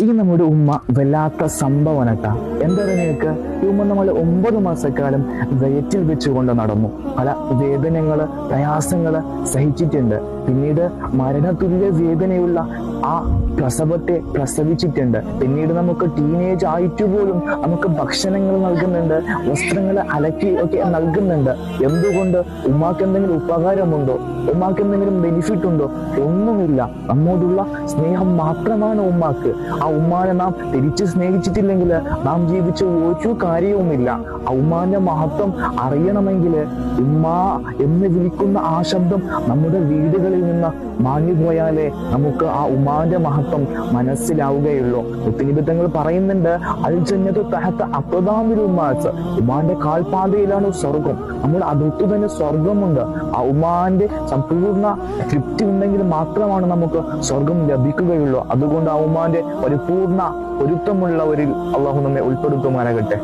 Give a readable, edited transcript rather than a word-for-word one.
ഈ നമ്മുടെ ഉമ്മ വല്ലാത്ത സംഭവനട്ട. എന്താ നിനക്ക്? ഈ ഉമ്മ നമ്മൾ 9 മാസക്കാലം വയറ്റിൽ വെച്ചുകൊണ്ട് നടന്നു. പല വേദനകള്, പ്രയാസങ്ങള് സഹിച്ചിട്ടുണ്ട്. പിന്നീട് മരണതുല്യ വേദനയുള്ള ആ പ്രസവത്തെ പ്രസവിച്ചിട്ടുണ്ട്. പിന്നീട് നമുക്ക് ടീനേജ് ആയിട്ട് പോലും നമുക്ക് ഭക്ഷണങ്ങൾ നൽകുന്നുണ്ട്, വസ്ത്രങ്ങൾ അലക്കി ഒക്കെ നൽകുന്നുണ്ട്. എന്തുകൊണ്ട്? ഉമ്മാക്ക് എന്തെങ്കിലും ഉപകാരമുണ്ടോ? ഉമ്മാക്ക് എന്തെങ്കിലും ബെനിഫിറ്റ് ഉണ്ടോ? ഒന്നുമില്ല. നമ്മോടുള്ള സ്നേഹം മാത്രമാണ് ഉമ്മാക്ക്. ആ ഉമ്മാനെ നാം തിരിച്ച് സ്നേഹിച്ചിട്ടില്ലെങ്കിൽ നാം ജീവിച്ച ഒരു കാര്യവുമില്ല. ആ ഉമ്മാന്റെ മഹത്വം അറിയണമെങ്കിൽ ഉമ്മ എന്ന് വിളിക്കുന്ന ആ ശബ്ദം നമ്മുടെ വീടുകളിൽ നിന്ന് മാഞ്ഞുപോയാലേ നമുക്ക് ആ ഉമ്മാന്റെ മഹത്വം മനസ്സിലാവുകയുള്ളൂ. മുത്തനബിത്തങ്ങൾ പറയുന്നുണ്ട്, അൽ ജന്നത്തു തഹത അഖ്ദാമിൽ ഉമ്മാത്ത്. ഉമ്മാന്റെ കാൽപാതയിലാണ് സ്വർഗം. നമ്മുടെ അടുത്ത് തന്നെ സ്വർഗമുണ്ട്. ആ ഉമ്മാന്റെ സമ്പൂർണ്ണ തൃപ്തി ഉണ്ടെങ്കിൽ മാത്രമാണ് നമുക്ക് സ്വർഗം ലഭിക്കുകയുള്ളൂ. അതുകൊണ്ട് ആ ഉമ്മാന്റെ പരിപൂർണ പൊരുത്തമുള്ളവരിൽ അള്ളാഹു നമ്മെ ഉൾപ്പെടുത്തുമാറാകട്ടെ.